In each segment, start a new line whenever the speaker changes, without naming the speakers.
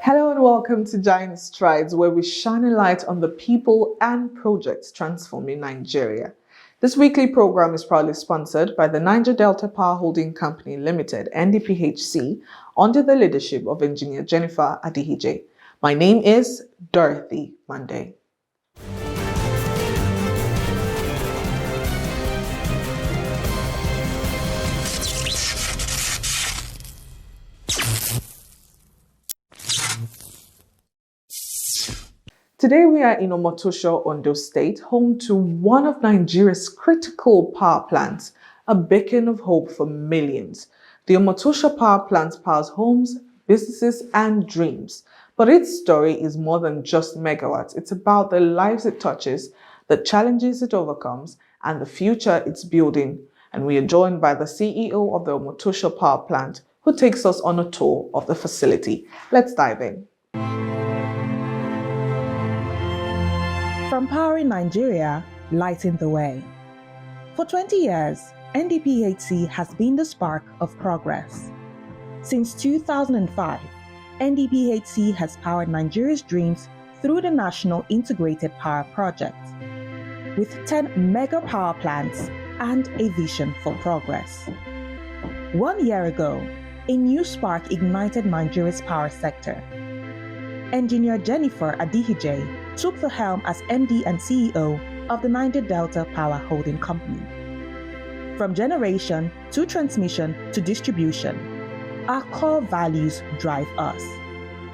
Hello and welcome to Giant Strides, where we shine a light on the people and projects transforming Nigeria. This weekly program is proudly sponsored by the Niger Delta Power Holding Company Limited, NDPHC, under the leadership of Engineer Jennifer Adihije. My name is Dorothy Monday. Today we are in Omotosho, Ondo State, home to one of Nigeria's critical power plants, a beacon of hope for millions. The Omotosho power plant powers homes, businesses, and dreams. But its story is more than just megawatts. It's about the lives it touches, the challenges it overcomes, and the future it's building. And we are joined by the CEO of the Omotosho power plant, who takes us on a tour of the facility. Let's dive in.
From powering Nigeria, lighting the way. For 20 years, NDPHC has been the spark of progress. Since 2005, NDPHC has powered Nigeria's dreams through the National Integrated Power Project, with 10 mega power plants and a vision for progress. 1 year ago, a new spark ignited Nigeria's power sector. Engineer Jennifer Adihije took the helm as MD and CEO of the Niger Delta Power Holding Company. From generation to transmission to distribution, our core values drive us: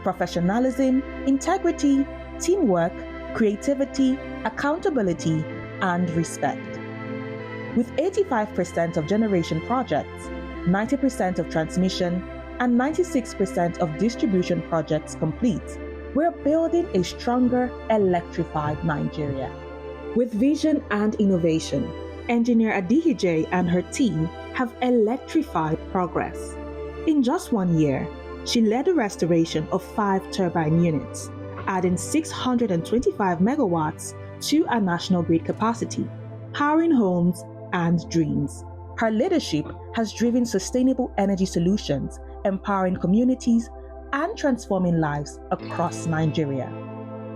professionalism, integrity, teamwork, creativity, accountability, and respect. With 85% of generation projects, 90% of transmission, and 96% of distribution projects complete, we're building a stronger, electrified Nigeria. With vision and innovation, Engineer Adihije and her team have electrified progress. In just 1 year, she led the restoration of 5 turbine units, adding 625 megawatts to our national grid capacity, powering homes and dreams. Her leadership has driven sustainable energy solutions, empowering communities and transforming lives across Nigeria.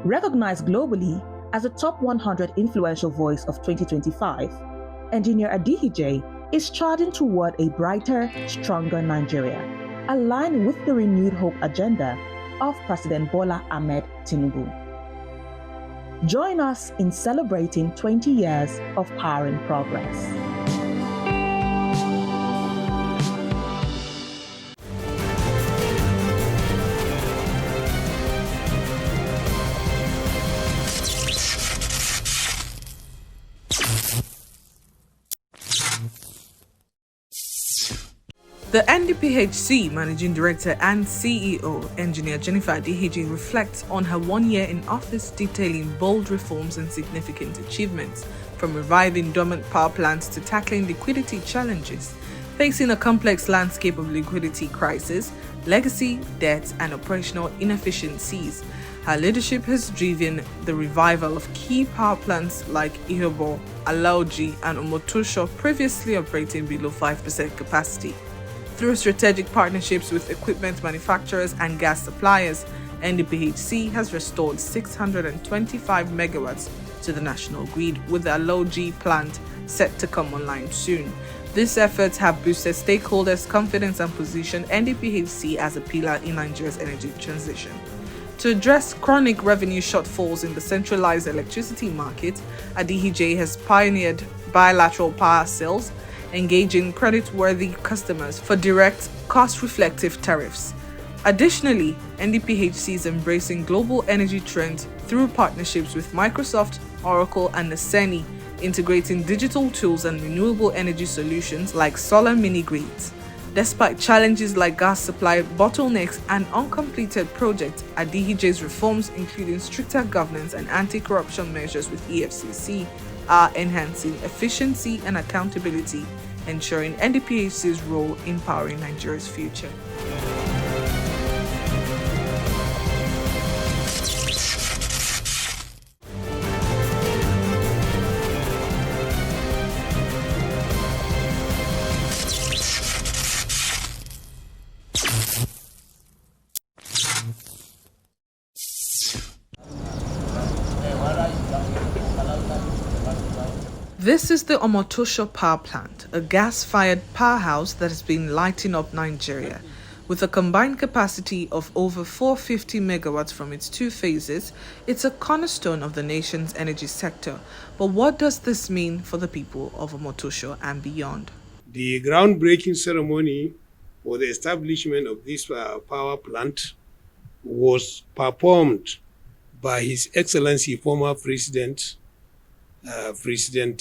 Recognized globally as a top 100 influential voice of 2025, Engineer Adihije is charging toward a brighter, stronger Nigeria, aligned with the renewed hope agenda of President Bola Ahmed Tinubu. Join us in celebrating 20 years of powering progress.
The NDPHC Managing Director and CEO, Engineer Jennifer Adihije, reflects on her 1 year in office, detailing bold reforms and significant achievements, from reviving dormant power plants to tackling liquidity challenges. Facing a complex landscape of liquidity crisis, legacy, debt, and operational inefficiencies, her leadership has driven the revival of key power plants like Ihobo, Alaoji, and Omotosho, previously operating below 5% capacity. Through strategic partnerships with equipment manufacturers and gas suppliers, NDPHC has restored 625 megawatts to the national grid, with the Alaoji plant set to come online soon. These efforts have boosted stakeholders' confidence and positioned NDPHC as a pillar in Nigeria's energy transition. To address chronic revenue shortfalls in the centralized electricity market, Adihije has pioneered bilateral power sales, engaging creditworthy customers for direct, cost-reflective tariffs. Additionally, NDPHC is embracing global energy trends through partnerships with Microsoft, Oracle, and Neseni, integrating digital tools and renewable energy solutions like solar mini-grids. Despite challenges like gas supply bottlenecks and uncompleted projects, Adihije's reforms, including stricter governance and anti-corruption measures with EFCC, are enhancing efficiency and accountability, ensuring NDPHC's role in powering Nigeria's future. This is the Omotosho power plant, a gas-fired powerhouse that has been lighting up Nigeria. With a combined capacity of over 450 megawatts from its two phases, it's a cornerstone of the nation's energy sector. But what does this mean for the people of Omotosho and beyond?
The groundbreaking ceremony for the establishment of this power plant was performed by His Excellency former President Olusegun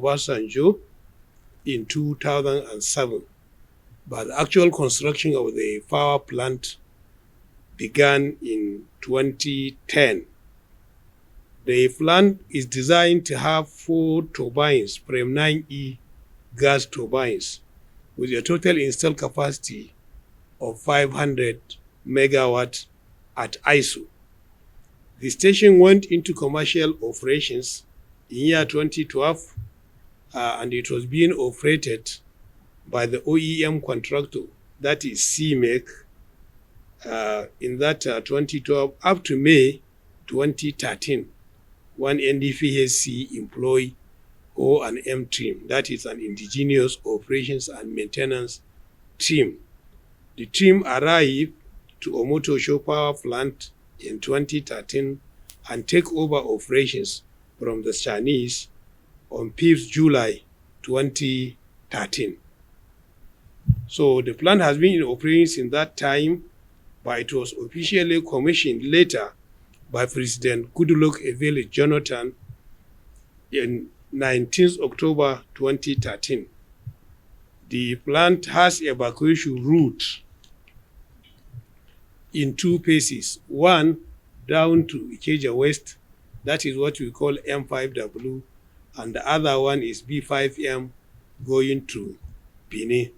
Obasanjo in 2007. But the actual construction of the power plant began in 2010. The plant is designed to have 4 turbines, Prem 9E gas turbines, with a total installed capacity of 500 megawatt at ISO. The station went into commercial operations in year 2012, and it was being operated by the OEM contractor, that is CMEC, in that 2012 up to May 2013, one NDPHC employee or an M team, that is an indigenous operations and maintenance team. The team arrived to Omotosho power plant in 2013 and take over operations from the Chinese on 5th July 2013. So the plant has been in operation in that time, but it was officially commissioned later by President Goodluck Ebele Jonathan in 19th October 2013. The plant has evacuation route in 2 phases. One down to Ikeja West, that is what we call M5W, and the other one is B5M going to Benin.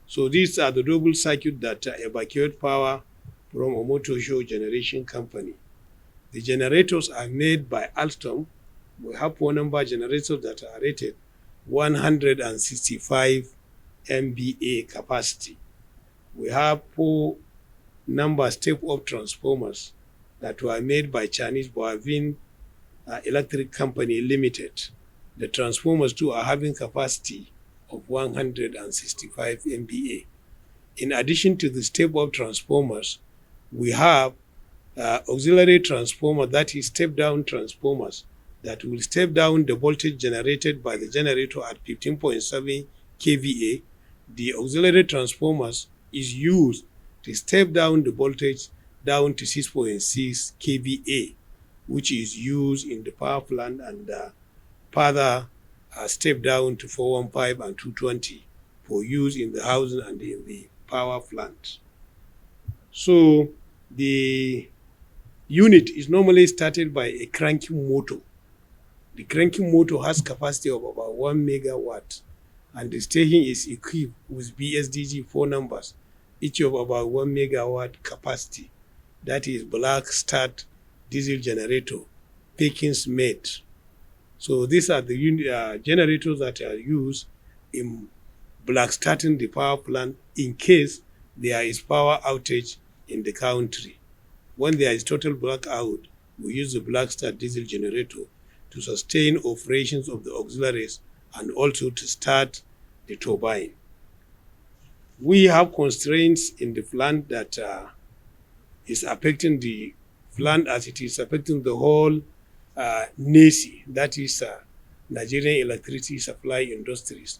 So these are the double circuit that evacuate power from Omotosho Generation Company. The generators are made by Alstom. We have 4 number generators that are rated 165 MVA capacity. We have 4 number step-up transformers that were made by Chinese Boavin Electric Company Limited. The transformers too are having capacity of 165 MVA. In addition to the step-up transformers, we have auxiliary transformer, that is step-down transformers, that will step down the voltage generated by the generator at 15.7 kVA. The auxiliary transformers is used to step down the voltage down to 6.6 kVA, which is used in the power plant, and further step down to 415 and 220 for use in the housing and in the power plant. So the unit is normally started by a cranking motor. The cranking motor has capacity of about 1 megawatt, and the station is equipped with BSDG 4 numbers, each of about 1 megawatt capacity. That is black start diesel generator, Perkins made. So these are the generators that are used in black starting the power plant in case there is power outage in the country. When there is total blackout, we use the black start diesel generator to sustain operations of the auxiliaries and also to start the turbine. We have constraints in the plant that is affecting the plant as it is affecting the whole NESI, that is Nigerian Electricity Supply Industries.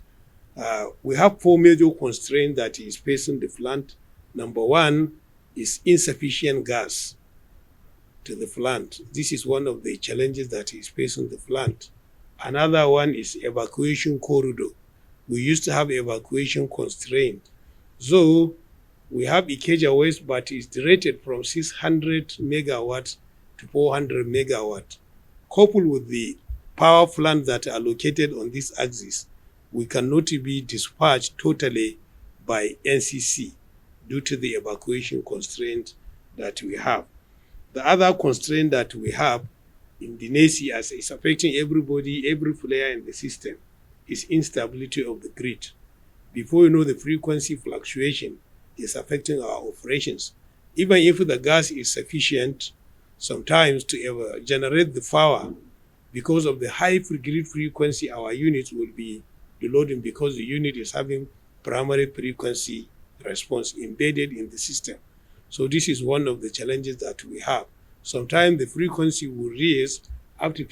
We have 4 major constraints that is facing the plant. Number 1 is insufficient gas to the plant. This is one of the challenges that is facing the plant. Another one is evacuation corridor. We used to have evacuation constraint. So we have Ikeja West, but it's rated from 600 megawatts to 400 megawatts. Coupled with the power plants that are located on this axis, we cannot be dispatched totally by NCC due to the evacuation constraint that we have. The other constraint that we have in the NESI, as is affecting everybody, every player in the system, is instability of the grid. Before you know, the frequency fluctuation is affecting our operations. Even if the gas is sufficient, sometimes to generate the power, Because of the high grid frequency, our units will be deloading because the unit is having primary frequency response embedded in the system. So this is one of the challenges that we have. Sometimes the frequency will raise up to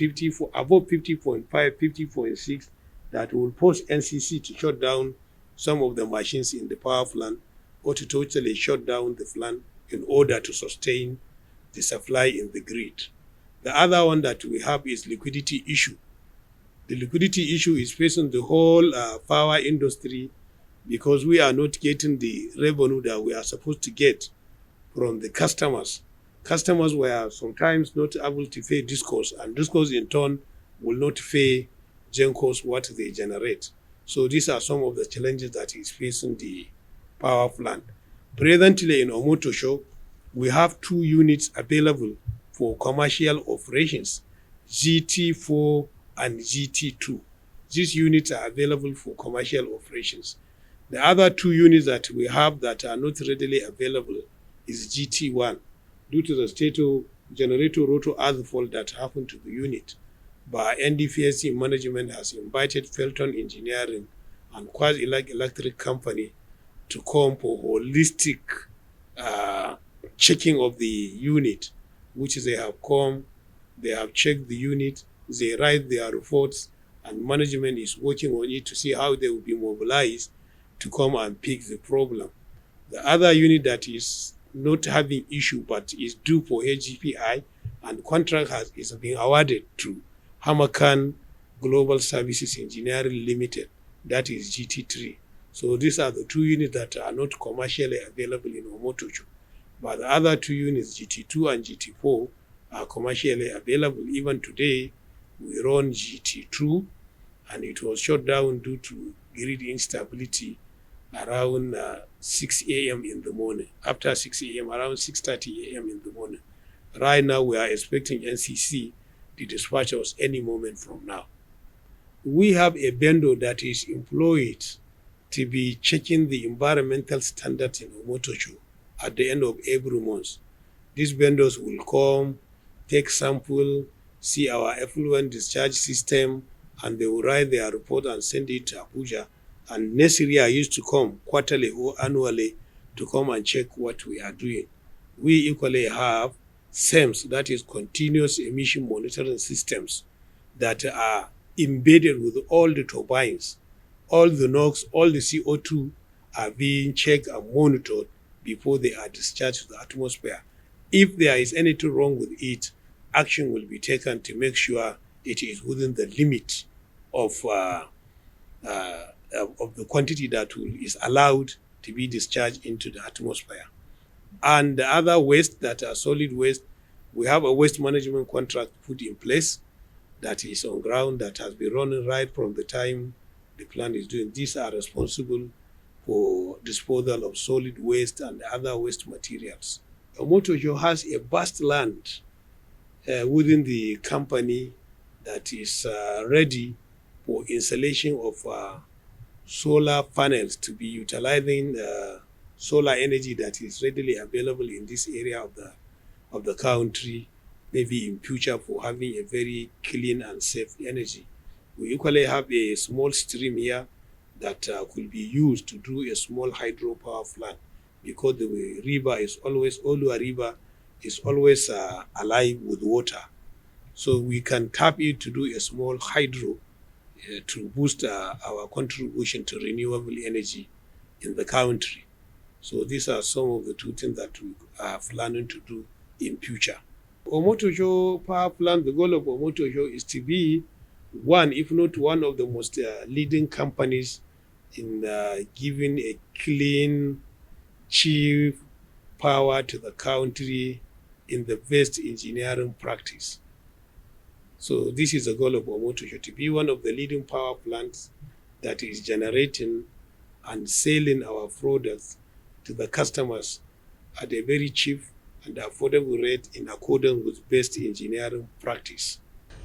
above 50.5, 50.6, that will force NCC to shut down some of the machines in the power plant or to totally shut down the plant in order to sustain the supply in the grid. The other one that we have is liquidity issue. The liquidity issue is facing the whole power industry because we are not getting the revenue that we are supposed to get from the customers. Customers were sometimes not able to pay DISCOs, and DISCOs in turn will not pay GENCOs what they generate. So these are some of the challenges that is facing the power plant. Presently in Omotosho, we have 2 units available for commercial operations, GT4 and GT2. These units are available for commercial operations. The other 2 units that we have that are not readily available is GT1 due to the state of generator rotor earth fault that happened to the unit. But NDPHC management has invited Felton Engineering and Quasi Electric Company to come for holistic checking of the unit, which they have come, they have checked the unit, they write their reports, and management is working on it to see how they will be mobilized to come and fix the problem. The other unit that is not having issue but is due for HGPI and contract is being awarded to Hamakan Global Services Engineering Limited, that is GT3. So these are the 2 units that are not commercially available in Omotosho. But the other 2 units, GT2 and GT4, are commercially available. Even today, we run GT2, and it was shut down due to grid instability around 6 a.m. in the morning. After 6 a.m., around 6:30 a.m. in the morning. Right now, we are expecting NCC to dispatch us any moment from now. We have a vendor that is employed to be checking the environmental standards in Omotosho at the end of every month. These vendors will come, take sample, see our effluent discharge system, and they will write their report and send it to Abuja. And next year I used to come quarterly or annually to come and check what we are doing. We equally have SEMS, that is continuous emission monitoring systems, that are embedded with all the turbines. All the NOx, all the CO2 are being checked and monitored before they are discharged to the atmosphere. If there is anything wrong with it, action will be taken to make sure it is within the limit of the quantity that is allowed to be discharged into the atmosphere. And the other waste that are solid waste, we have a waste management contract put in place that is on ground, that has been running right from the time the plant is doing. These are responsible for disposal of solid waste and other waste materials. Omotosho has a vast land within the company that is ready for installation of solar panels to be utilizing solar energy that is readily available in this area of the country, maybe in future for having a very clean and safe energy. We equally have a small stream here that could be used to do a small hydropower plant, because the river is always, Olua River is always alive with water. So we can tap it to do a small hydro to boost our contribution to renewable energy in the country. So these are some of the 2 things that we are planning to do in future. Omotosho power plant, the goal of Omotosho is to be one, if not one of the most leading companies in giving a clean, cheap power to the country in the best engineering practice. So this is the goal of Omotosho, to be one of the leading power plants that is generating and selling our products to the customers at a very cheap and affordable rate in accordance with best engineering practice.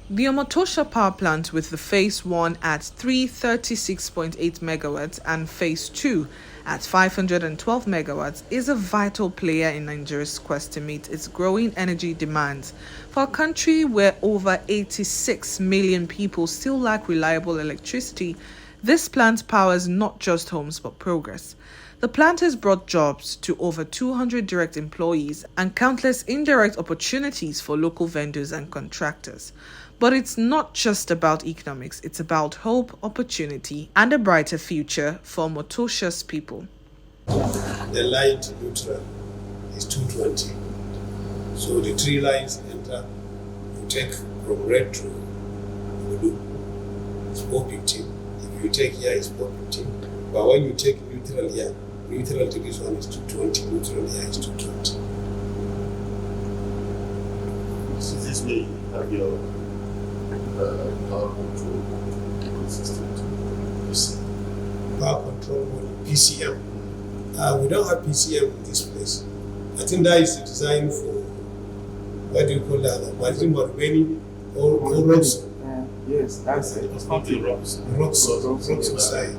The Omotosho power plant, with the phase 1 at 336.8 megawatts and phase 2 at 512 megawatts, is a vital player in Nigeria's quest to meet its growing energy demands. For a country where over 86 million people still lack reliable electricity, this plant powers not just homes but progress. The plant has brought jobs to over 200 direct employees and countless indirect opportunities for local vendors and contractors. But it's not just about economics, it's about hope, opportunity, and a brighter future for Omotosho's people.
The line to neutral is 220. So the 3 lines enter, you take from red to blue, it's 415. If you take here, it's 415. But when you take neutral here, neutral to this one is 220, neutral here is 220.
So this way you have your power control system to PC.
Power control module, PCM. We don't have PCM in this place. I think that is designed for, what do you call that? Martin Morbeni or rocks?
Yes, that's it. It's not the rocks.
Rocks inside.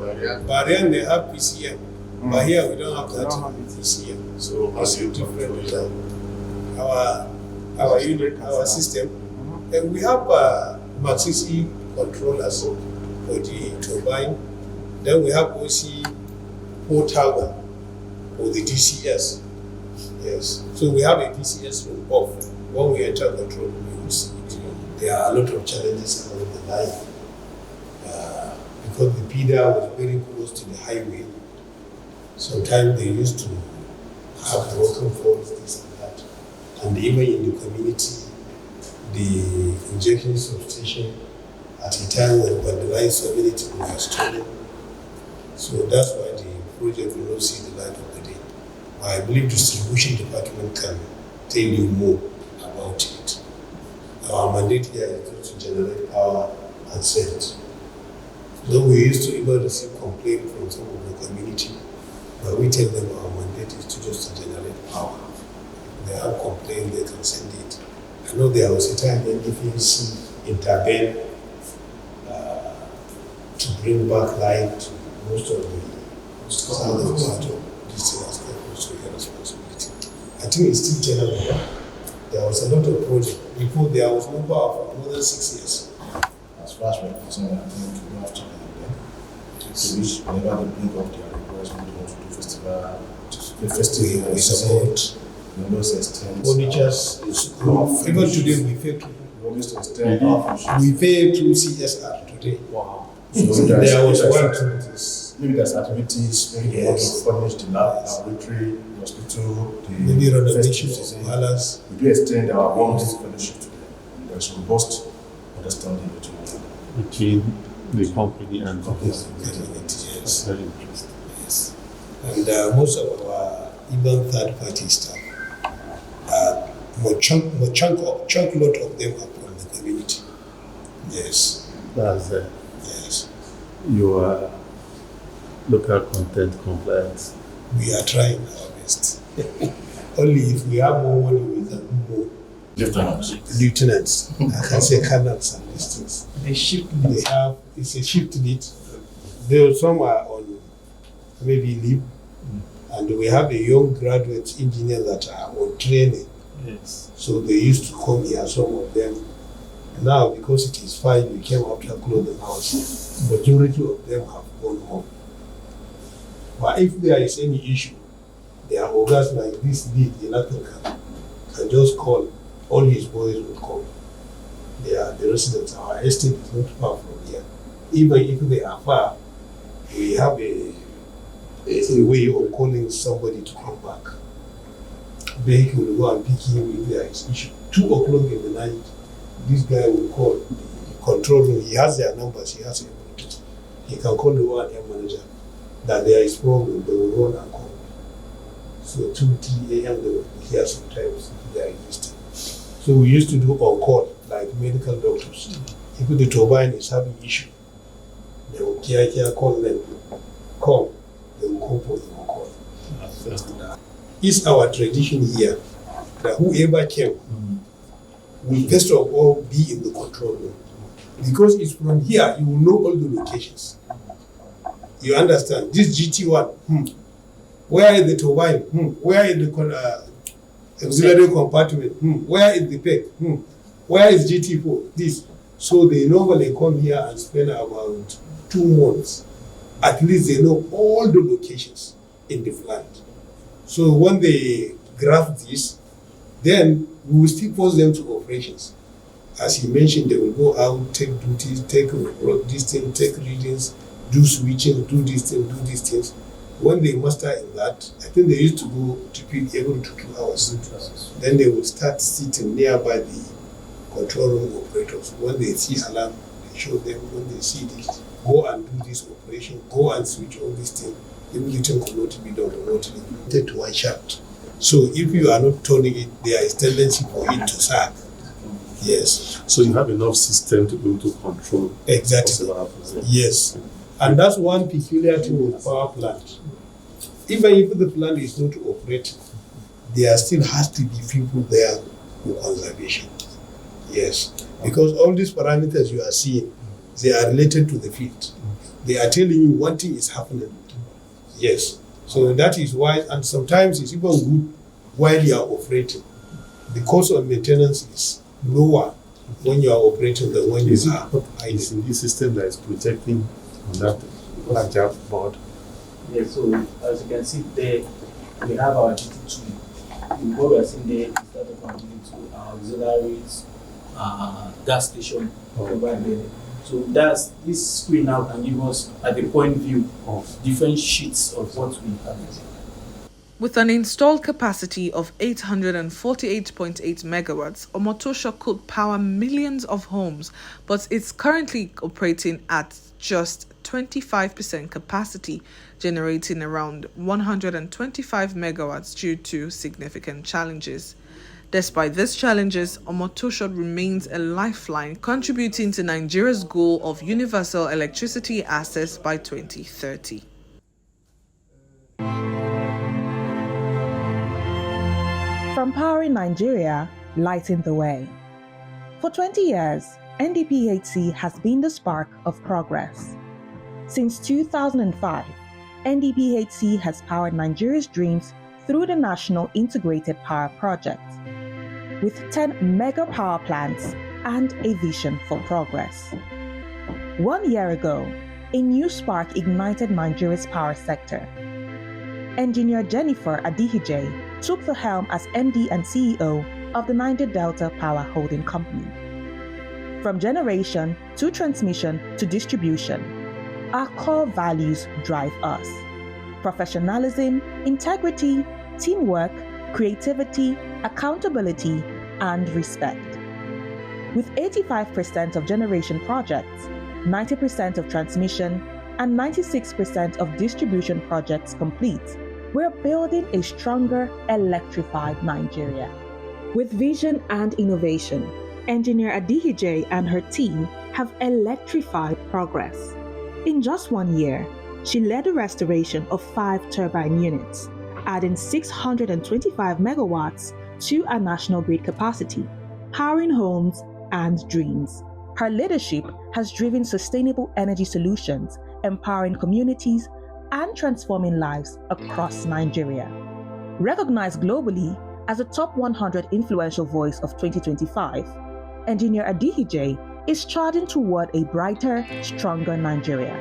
But then they have PCM. But here we don't have that PCM. So it's a different our unit, our system. And we have Maxisi controllers for the turbine. Then we have OC portal for the DCS. Yes. So we have a DCS room off. When we enter control, we will see it. There are a lot of challenges along the line because the PIDA was very close to the highway. Sometimes they used to have broken faults, this and that. And even in the community, the injection substation at a time when the lines so many people were stolen. So that's why the project will not see the light of the day. I believe distribution department can tell you more about it. Our mandate here is to generate power and sell it. Though we used to even receive complaints from some of the community, but we tell them our mandate is to just generate power. If they have complaints, they can send it. I know there was a time NDPHC intervened to bring back light to most of the southern part of this thing as social responsibility. I think it's still tenable. There was a lot of projects. Before there was no power for more than 6 years.
As far as we're concerned, I think we have to help them. To which whenever they bring up their request, we want to do festival,
We support
members extend.
furnitures. Even today we pay we pay through CSR today.
Wow.
So there was one.
Maybe there's activities, maybe they want to furnish the lab, laboratory, hospital,
Maybe renovation of palace.
We do extend our warranty fellowship to them. And there's robust understanding
between the company and the
Yes.
That's very interesting.
Yes. And most of our even third-party staff, chunk lot of them are from the community. Yes.
That's
Yes.
your local content compliance.
We are trying our best. Only if we have more money, we can do more. Lieutenants, I can say colonels and these things. They have, it's a shift lead. Some are on maybe leave, and we have a young graduate engineer that are on training.
Yes.
So they used to come here, some of them. Now, because it is fine, we came after closing house. Majority of them have gone home. But if there is any issue, there are organs like this lead electrical can just call, all his boys will come. They are the residents. Our estate is not far from here. Even if they are far, we have a way of calling somebody to come back. Vehicle will go and pick him if there is issue. 2 o'clock in the night, this guy will call the control room. He has their numbers, he has a Bluetooth. He can call the O&M manager that there is problem, they will run and call. So 2, 3 a.m. they will be here sometimes if they are existing. So we used to do on call, like medical doctors. If the turbine is having issue, they will call them, come, they will come for the on call. It's our tradition here that whoever came will first of all be in the control room. Because it's from here, you will know all the locations. You understand? This GT1, Where is the turbine? Where is the auxiliary compartment? Where is the peg? Where is GT4? This. So they normally come here and spend about 2 months. At least they know all the locations in the plant. So when they graph this, then we will still force them to operations. As he mentioned, they will go out, take duties, take this thing, take readings, do switching, do this thing, do these things. When they master in that, I think they used to go to peak every 2 hours. Then they will start sitting nearby the control room operators. When they see alarm, they show them. When they see this, go and do this operation, go and switch all these things. Everything could not be done remotely. Take to one shaft. So if you are not turning it, there is tendency for it to sag. Yes.
So you have enough system to be able to control.
Exactly. Yes. And that's one peculiarity with power plant. Even if the plant is not operating, there still has to be people there for conservation. Yes. Because all these parameters you are seeing, they are related to the field. They are telling you one thing is happening. Yes. So that is why, and sometimes it's even good while you are operating. The cost of maintenance is lower when you are operating than when you are idle.
It's in this system that is projecting on that larger board.
Yeah, so as you can see there, we have our GT2. What we are seeing there is that of our GT2, our auxiliaries, gas station over there. So that's this screen now can give us at the point view of different sheets of what we have.
With an installed capacity of 848.8 megawatts, Omotosho could power millions of homes, but it's currently operating at just 25% capacity, generating around 125 megawatts due to significant challenges. Despite these challenges, Omotosho remains a lifeline, contributing to Nigeria's goal of universal electricity access by 2030.
From powering Nigeria, lighting the way. For 20 years, NDPHC has been the spark of progress. Since 2005, NDPHC has powered Nigeria's dreams through the National Integrated Power Project, with 10 mega power plants and a vision for progress. 1 year ago, a new spark ignited Nigeria's power sector. Engineer Jennifer Adihije took the helm as MD and CEO of the Niger Delta Power Holding Company. From generation to transmission to distribution, our core values drive us: professionalism, integrity, teamwork, creativity, accountability, and respect. With 85% of generation projects, 90% of transmission, and 96% of distribution projects complete, we're building a stronger, electrified Nigeria. With vision and innovation, Engineer Adihije and her team have electrified progress. In just 1 year, she led the restoration of 5 turbine units, adding 625 megawatts to our national grid capacity, powering homes and dreams. Her leadership has driven sustainable energy solutions, empowering communities and transforming lives across Nigeria. Recognized globally as a top 100 influential voice of 2025, Engineer Adihije is charging toward a brighter, stronger Nigeria,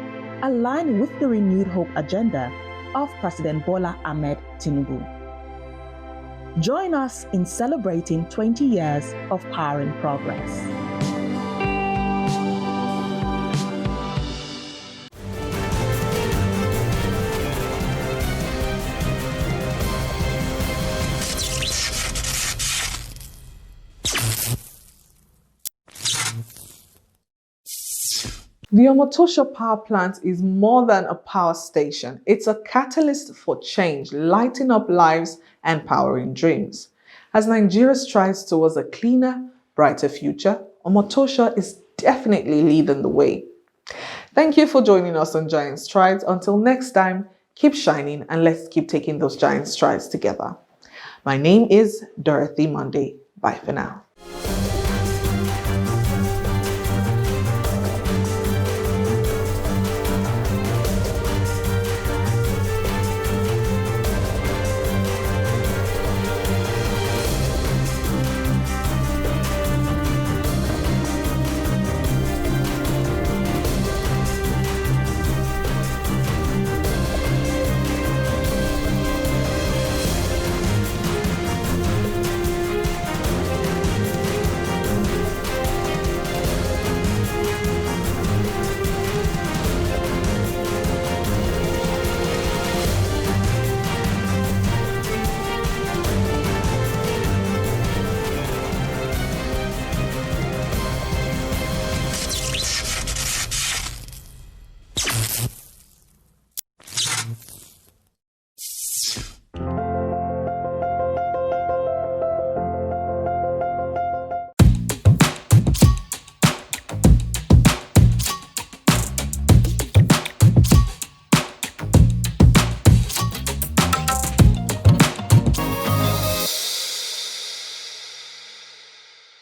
aligned with the renewed hope agenda of President Bola Ahmed Tinubu. Join us in celebrating 20 years of powering progress.
The Omotosho power plant is more than a power station. It's a catalyst for change, lighting up lives and powering dreams. As Nigeria strives towards a cleaner, brighter future, Omotosho is definitely leading the way. Thank you for joining us on Giant Strides. Until next time, keep shining and let's keep taking those giant strides together. My name is Dorothy Monday. Bye for now.